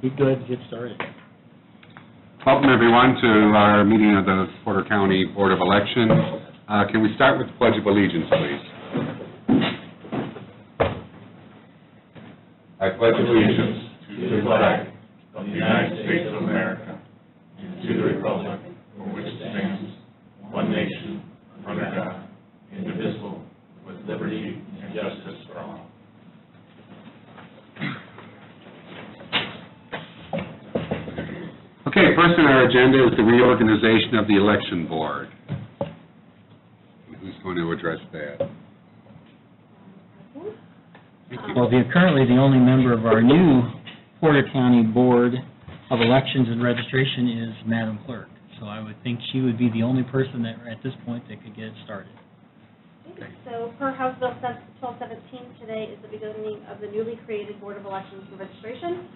Be good, get started. Welcome, everyone, to our meeting of the Porter County Board of Elections. Can we start with the Pledge of Allegiance, please? I pledge allegiance to the flag of the United States of America and to the republic for which it stands, one nation, under God, indivisible, with liberty and justice for all. Okay, first on our agenda is the reorganization of the election board. Who's going to address that? Well, currently the only member of our new Porter County Board of Elections and Registration is Madam Clerk. So I would think she would be the only person that, at this point, that could get it started. Okay. So per House Bill 1217, today is the beginning of the newly created Board of Elections and Registration.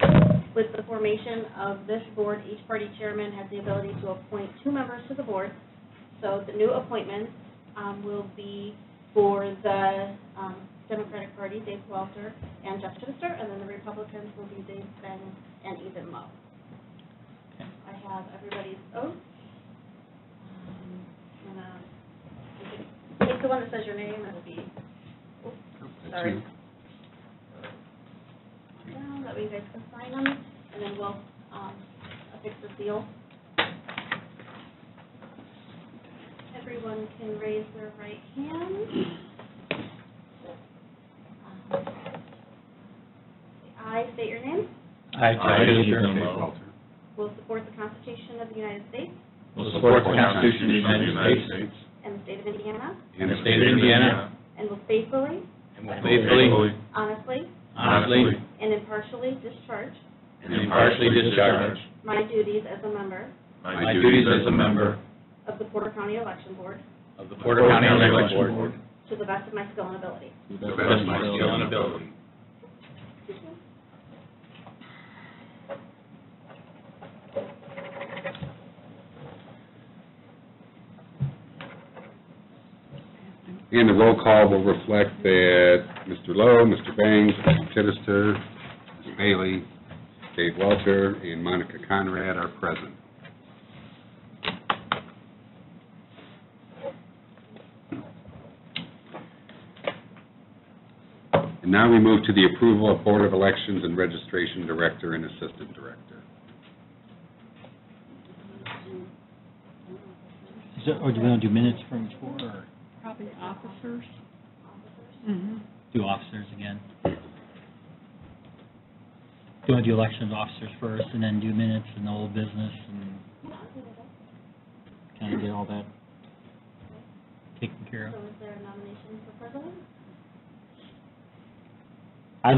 With the formation of this board, each party chairman has the ability to appoint 2 members to the board. So the new appointments will be for the Democratic Party, Dave Walter and Jeff Chittister, and then the Republicans will be Dave Feng and Ethan Lowe. Okay. I have everybody's oath. Take the one that says your name. It'll be. Oops, sorry. Down, that way you guys can sign them, and then we'll affix the seal. Everyone can raise their right hand. I state your name. I, Dave Walter. Will support the Constitution of the United States will support the Constitution of the United States and the state of Indiana, and the state of Indiana, and will faithfully, honestly, and impartially discharge my duties as a member of the Porter County Election Board to the best of my skill and ability. And the roll call will reflect that Mr. Lowe, Mr. Bangs, Mr. Chittister, Ms. Bailey, Dave Walter, and Monica Conrad are present. And now we move to the approval of Board of Elections and Registration Director and Assistant Director. Or do we want to do minutes from each board, or Probably officers. do officers again? Do you want to do election of officers first, and then do minutes and old business, and kind of get all that taken care of? So is there a nomination for president? I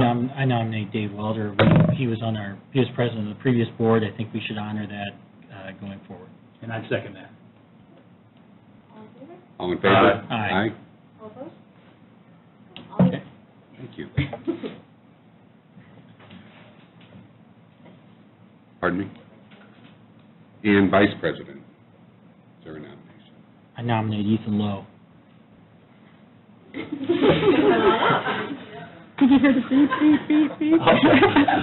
nominate Dave Welder. He was president of the previous board. I think we should honor that going forward. And I'd second that. All in favor? All in favor? Aye. All opposed? All Okay. Thank you. Pardon me? And Vice President. Is there a nomination? I nominate Ethan Lowe. Did you hear the beep?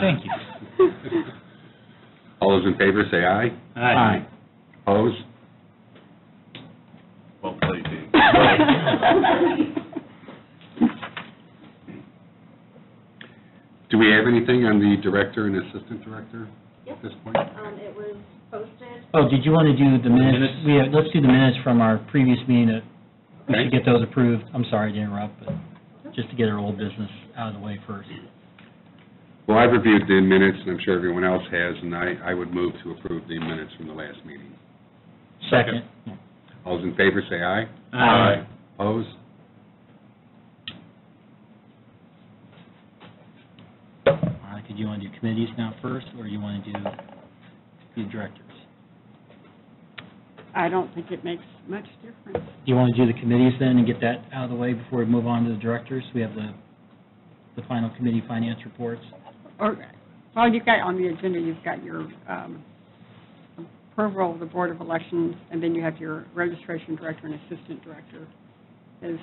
Thank you. All those in favor say aye. Aye. Opposed? Well played, Dave. Do we have anything on the Director and Assistant Director at this point? It was posted. Oh, did you want to do the minutes? Let's do the minutes from our previous meeting. We should get those approved. I'm sorry to interrupt, but just to get our old business out of the way first. Well, I've reviewed the minutes, and I'm sure everyone else has, and I would move to approve the minutes from the last meeting. Second. All those in favor say aye. Aye. Opposed? Do you want to do committees now first, or do you want to do directors? I don't think it makes much difference. Do you want to do the committees then and get that out of the way before we move on to the directors? We have the final committee finance reports. Well, you've got on the agenda, you've got your approval of the Board of Elections, and then you have your registration director and assistant director as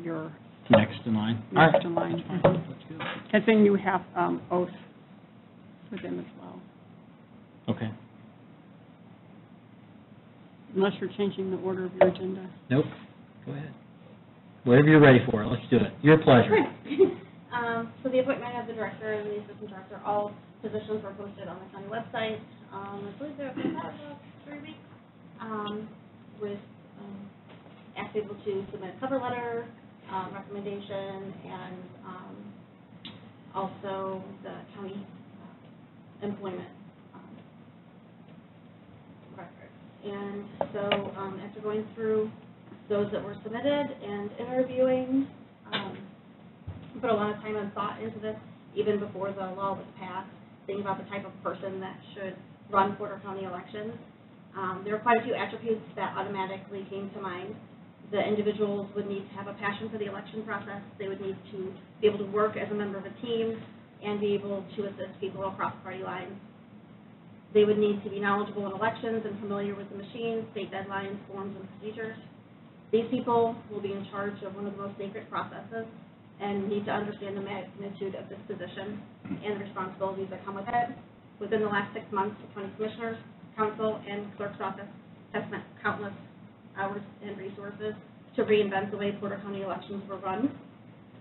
your Next in line. next in line. That's fine. That's good. Because then you have oaths for them as well. Okay. Unless you're changing the order of your agenda. Nope, go ahead. Whatever you're ready for, let's do it. Your pleasure. So the appointment of the director and the assistant director, all positions were posted on the county website. I believe they're about 3 weeks, with, asked people to submit a cover letter, recommendation, and, also the county employment, record. And so, after going through those that were submitted and interviewing, put a lot of time and thought into this, even before the law was passed, thinking about the type of person that should run Porter County elections. There were quite a few attributes that automatically came to mind. The individuals would need to have a passion for the election process. They would need to be able to work as a member of a team and be able to assist people across party lines. They would need to be knowledgeable in elections and familiar with the machines, state deadlines, forms, and procedures. These people will be in charge of one of the most sacred processes and need to understand the magnitude of this position and the responsibilities that come with it. Within the last 6 months, the county commissioners, council, and clerk's office have spent countless hours and resources to reinvent the way Porter County elections were run.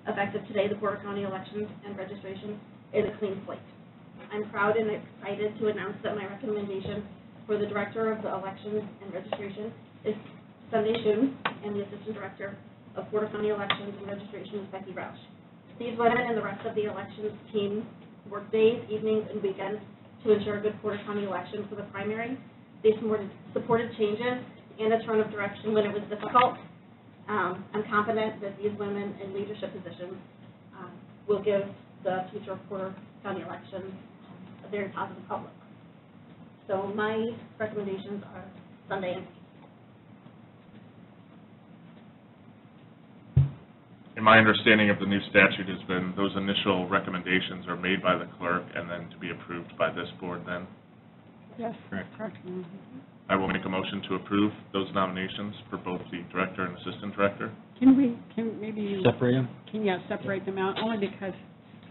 Effective today, the Porter County elections and registration is a clean slate. I'm proud and excited to announce that my recommendation for the director of the elections and registration is Sunday Shun, and the assistant director of Porter County elections and registration is Becky Roush. These women and the rest of the elections team work days, evenings, and weekends to ensure a good Porter County election for the primary. They supported changes and a turn of direction when it was difficult. I'm confident that these women in leadership positions will give the future of Porter County elections a very positive outlook. So my recommendations are Sunday and And my understanding of the new statute has been those initial recommendations are made by the clerk and then to be approved by this board then. Yes. Correct. Mhm. I will make a motion to approve those nominations for both the director and assistant director. Can maybe you, Separate them? separate them out, only because,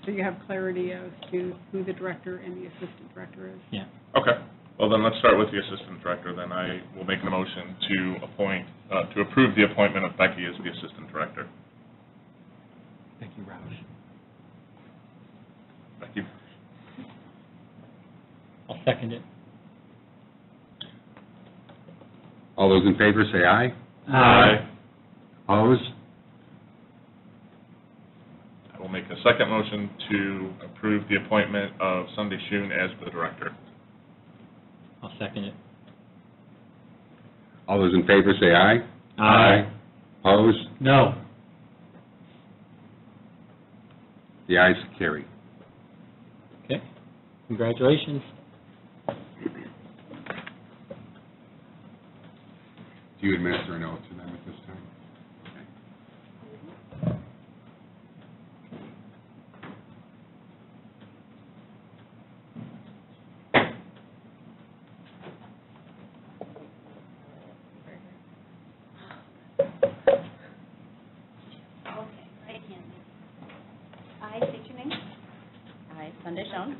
so you have clarity as to who the director and the assistant director is. Yeah. Okay. Well, then let's start with the assistant director. Then I will make a motion to approve the appointment of Becky as the assistant director. Becky Roush. Becky. I'll second it. All those in favor say aye. Opposed? I will make a second motion to approve the appointment of Sunday Shun as the director. I'll second it. All those in favor say aye. Opposed? No. The ayes carry. Okay. Congratulations. Do you administer an oath to them at this time? Okay, right hand. I state your name. I, Sunday Shun,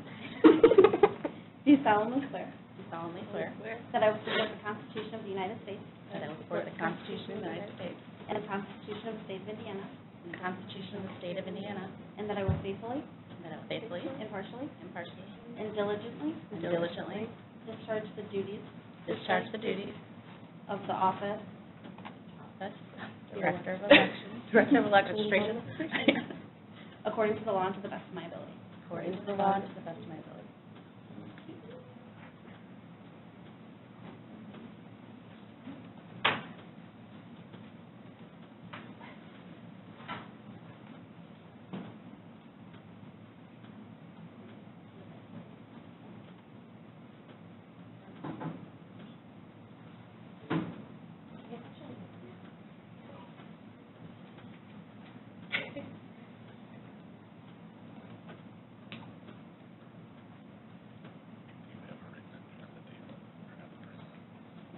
Do solemnly swear do solemnly swear that I will support the Constitution of the United States that I will support the Constitution of the United States and the Constitution of the State of Indiana, and the Constitution of the State of Indiana, and that I will faithfully, and that I will faithfully, impartially, impartially, and diligently and diligently discharge the duties discharge the duties of the office of Director of Elections, Director of Registration, according to the law and to the best of my ability. according to the law and to the best of my ability.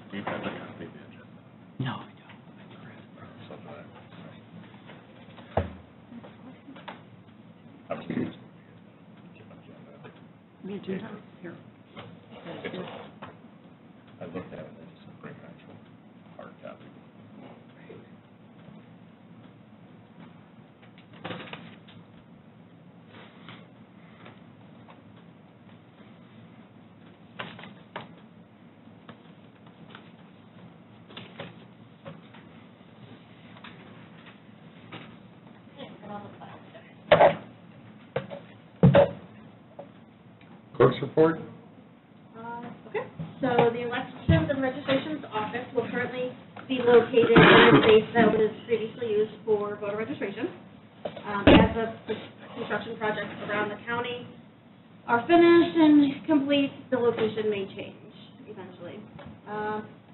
Do you have a copy of the agenda? No, I don't. The agenda, here. I looked at it, I just didn't bring an actual hard copy. Clerk's report? Okay, so the elections and registrations office will currently be located in the space that was previously used for voter registration. As the construction projects around the county are finished and complete, the location may change eventually.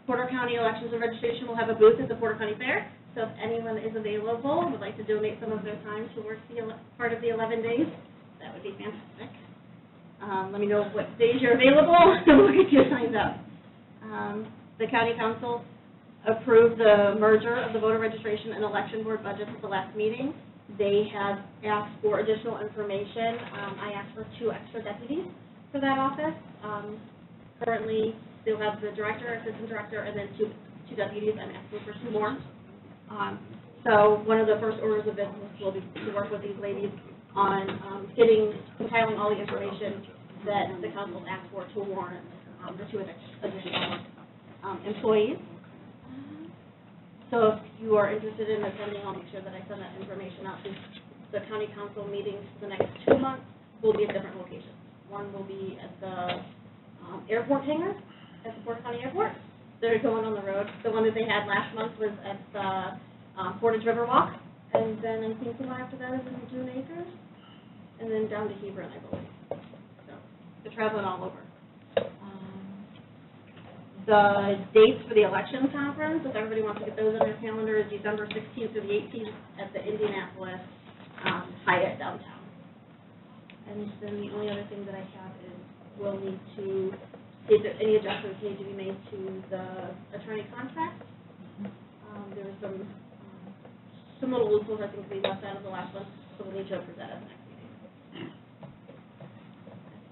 Porter County Elections and Registration will have a booth at the Porter County Fair, so if anyone is available and would like to donate some of their time to work part of the 11 days, that would be fantastic. Let me know what days you're available, and we'll get you signed up. The county council approved the merger of the voter registration and election board budgets at the last meeting. They have asked for additional information. I asked for 2 extra deputies for that office. Currently, they'll have the director, assistant director, and then two deputies. I'm asking for 2 more. So one of the first orders of business will be to work with these ladies on compiling all the information that the council asked for to warrant the 2 additional employees. So if you are interested in attending, I'll make sure that I send that information out to the county council meetings for the next 2 months. Will be at different locations. One will be at the airport hangar at the Porter County Airport. They're going on the road. The one that they had last month was at the Portage River Walk. And then I think the one after that is in Dune Acres, and then down to Hebron, I believe. So they're traveling all over. The dates for the election conference, if everybody wants to get those on their calendar, is December 16th through the 18th at the Indianapolis Hyatt downtown. And then the only other thing that I have is we'll need to see if any adjustments need to be made to the attorney contract. There was some little loopholes I think we left out of the last one, so we'll need to approve that at the next meeting.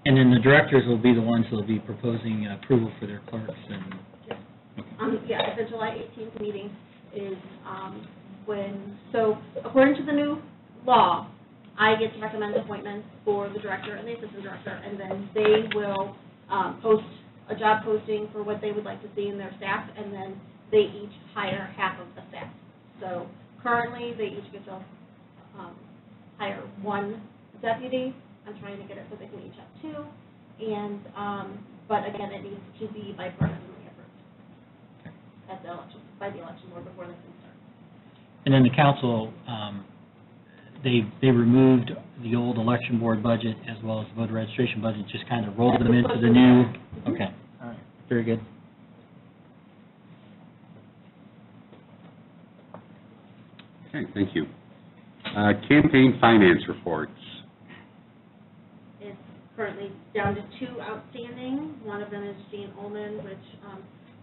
And then the directors will be the ones who will be proposing approval for their clerks and... Yeah, the July 18th meeting is so according to the new law, I get to recommend appointments for the director and the assistant director, and then they will post a job posting for what they would like to see in their staff, and then they each hire half of the staff. So currently, they each get to hire 1 deputy. I'm trying to get it so they can each have 2, and but again, it needs to be bipartisanly approved at the election, by the election board before they can start. And then the council, they removed the old election board budget as well as the voter registration budget, just kind of rolled them into the new, okay, all right, very good. Okay, thank you. Campaign finance reports. It's currently down to 2 outstanding. One of them is Jean Ullman, which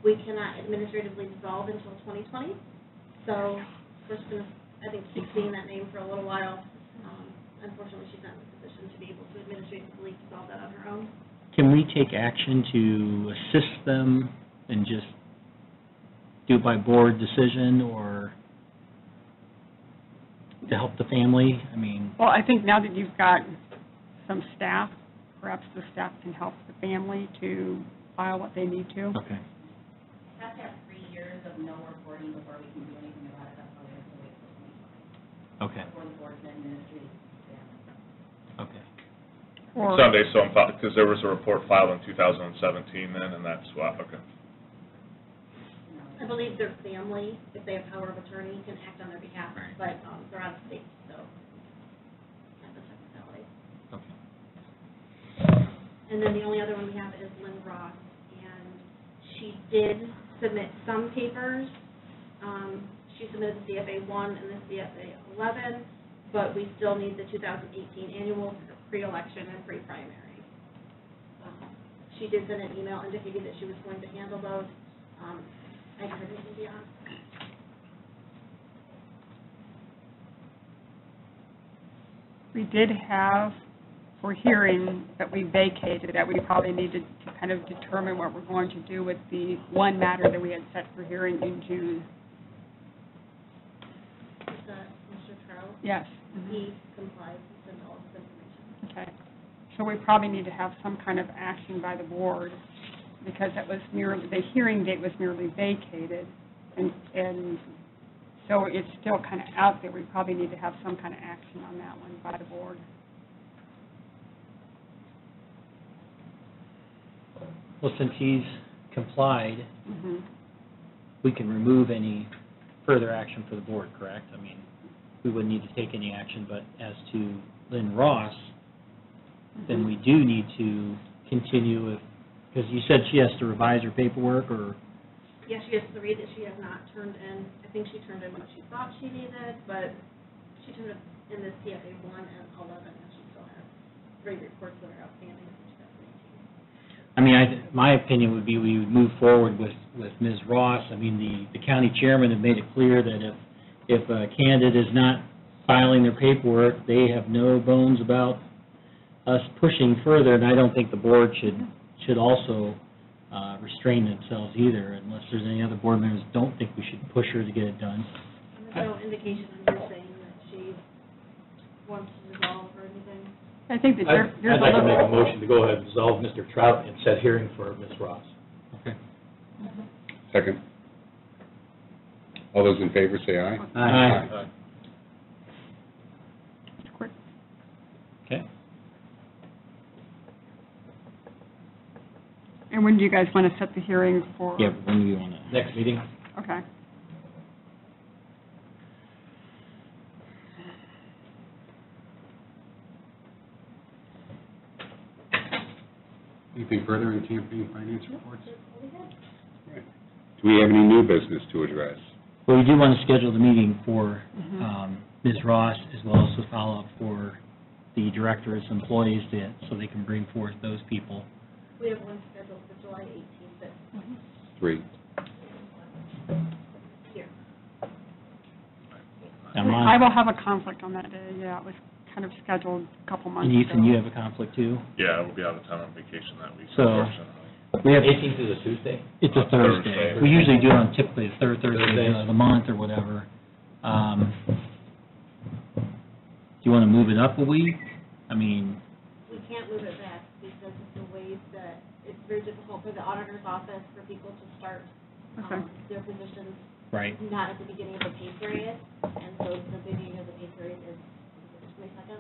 we cannot administratively dissolve until 2020. So we're just going to, I think, keep seeing that name for a little while. Unfortunately, she's not in a position to be able to administratively dissolve that on her own. Can we take action to assist them and just do it by board decision or to help the family? I mean... Well, I think now that you've got some staff, perhaps the staff can help the family to file what they need to. Okay. We have to have 3 years of no reporting before we can do anything about it. That's why we have to wait till 2020. Okay. Before the board can administer it. Okay. Or, Sunday, so I'm, because there was a report filed in 2017 then, and that's why, okay. I believe their family, if they have power of attorney, can act on their behalf, but they're out of state, so that's a technicality. Okay. And then the only other one we have is Lynn Ross, and she did submit some papers. She submitted the CFA 1 and the CFA 11, but we still need the 2018 annual pre-election and pre-primary. She did send an email indicating that she was going to handle those. I haven't heard anything beyond. we did have for hearing that we vacated, that we probably needed to kind of determine what we're going to do with the one matter that we had set for hearing in June. Is that Mr. Trout? Yes. He complies with all this information. Okay. So we probably need to have some kind of action by the board, because that was merely, the hearing date was merely vacated, and so it's still kind of out there. We probably need to have some kind of action on that one by the board. Well, since he's complied, Mm-hmm. we can remove any further action for the board, correct? I mean, we wouldn't need to take any action, but as to Lynn Ross, then we do need to continue if, because you said she has to revise her paperwork, or, Yes, she has 3 that she has not turned in. I think she turned in what she thought she needed, but she turned in the CFA 1 and 11, and she still has 3 reports that are outstanding from 2018. I mean, my opinion would be we would move forward with Ms. Ross. I mean, the county chairman have made it clear that if a candidate is not filing their paperwork, they have no bones about us pushing further, and I don't think the board should also restrain themselves either, unless there's any other board members who don't think we should push her to get it done. And there's no indication in here saying that she wants to resolve or anything. I think that there's I'd like to make a motion to go ahead and dissolve Mr. Trout and set hearing for Ms. Ross. Okay. Second. All those in favor say aye. Aye. Quick. Okay. And when do you guys want to set the hearing for? Yeah, but when do you want to? Next meeting? Okay. Anything further in campaign finance reports? Right. Do we have any new business to address? Well, we do want to schedule the meeting for Mhm. Ms. Ross, as well as the follow-up for the director's employees, so they can bring forth those people. We have one scheduled for July 18th at 3. here. Now, I will have a conflict on that day, yeah, it was kind of scheduled a couple months And ago. Ethan, you have a conflict too? Yeah, I will be out of town on vacation that week, So- unfortunately. We have, 18th is a Tuesday? it's a Thursday. Thursday. We usually do it on typically the third Thursday Thursdays. of the month or whatever. Do you want to move it up a week? I mean, We can't move it back because of the ways that it's very difficult for the auditor's office for people to start Okay. their positions right. not at the beginning of the pay period. And so the beginning of the pay period is the 22nd.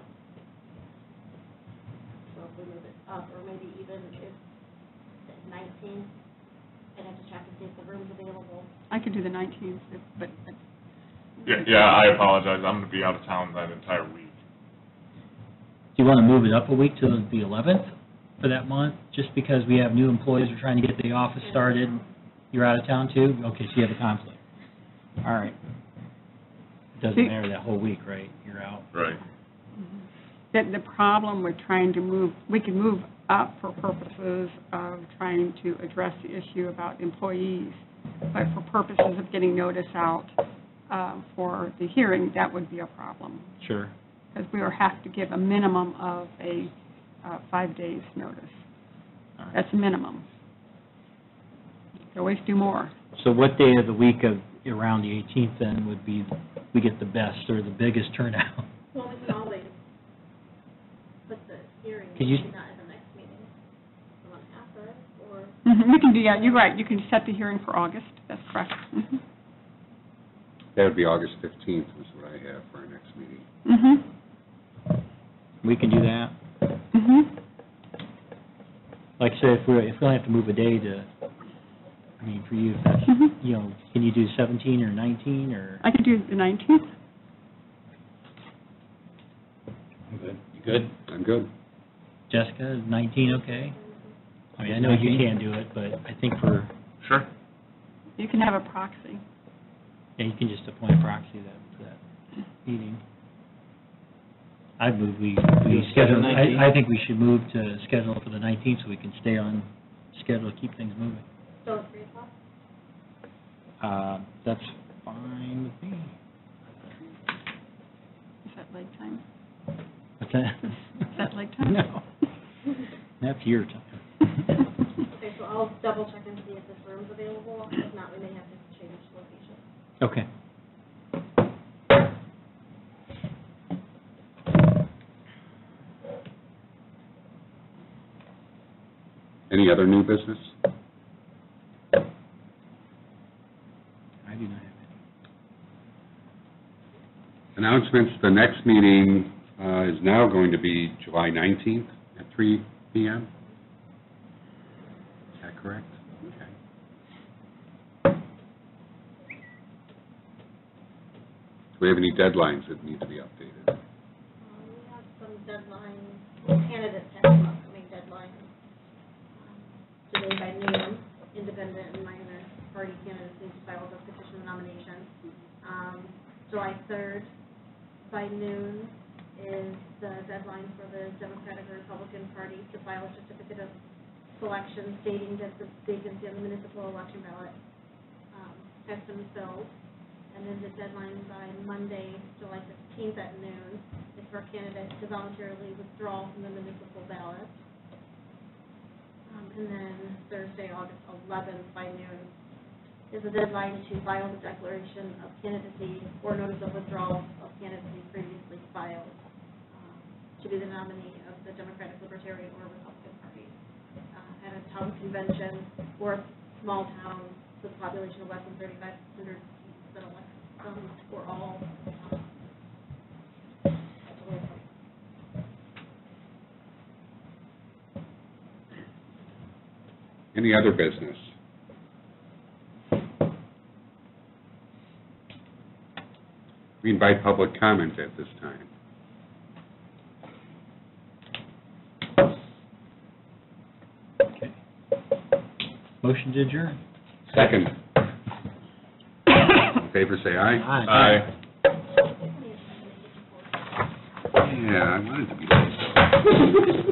So if we move it up, or maybe even if it's 19th, I'd have to check and see if the room's available. I could do the 19th, but Yeah, I apologize, I'm going to be out of town that entire week. Do you want to move it up a week to the 11th for that month? Just because we have new employees, we're trying to get the office started. You're out of town too? Okay, so you have a conflict. All right. Doesn't matter that whole week, right? You're out. Right. the problem with trying to move, we can move up for purposes of trying to address the issue about employees, but for purposes of getting notice out for the hearing, that would be a problem, Sure. because we will have to give a minimum of a 5 days notice. All right. That's a minimum. You can always do more. So what day of the week of around the 18th then would be, we get the best or the biggest turnout? Well, we can always put the hearing, Could you- not at the next meeting, the one after, or We can do, yeah, you're right, you can set the hearing for August, that's correct. Mhm. That would be August 15th is what I have for our next meeting. Mhm. We can do that. Mhm. Like I said, if we only have to move a day to, I mean, for you, if that's, Mhm. you know, can you do 17 or 19 or? I could do the 19th. I'm good. You good? I'm good. Jessica, is 19 okay? I mean, I know you can't do it, but I think for, Sure. You can have a proxy. yeah, you can just appoint a proxy for that meeting. I move we schedule, I think we should move to schedule it for the 19th so we can stay on schedule to keep things moving. still at 3 o'clock? That's fine with me. Is that late time? What's Is that like time? No. That's your time. Okay, so I'll double check and see if this room's available. If not, we may have to change location. Okay. Any other new business? I do not have any. Announcements, the next meeting is now going to be July 19th at 3 p.m. Is that correct? Okay. Do we have any deadlines that need to be updated? We have some deadlines, candidates have some upcoming deadlines. Today by noon, independent and minor party candidates need to file the petition nomination. July 3rd by noon is the deadline for the Democratic or Republican Party to file a certificate of selection stating that the vacancy on the municipal election ballot has been filled. And then the deadline by Monday, July 15th at noon, is for candidates to voluntarily withdraw from the municipal ballot. And then Thursday, August 11th by noon, is the deadline to file the declaration of candidacy or notice of withdrawal of candidacy previously filed to be the nominee of the Democratic, Libertarian, or Republican parties. At a town convention or a small town with a population of less than 3,500 that elect for all. Any other business? We invite public comment at this time. Okay. Motion to adjourn. Second. In favor, say aye. Aye. Yeah, I wanted to be like that.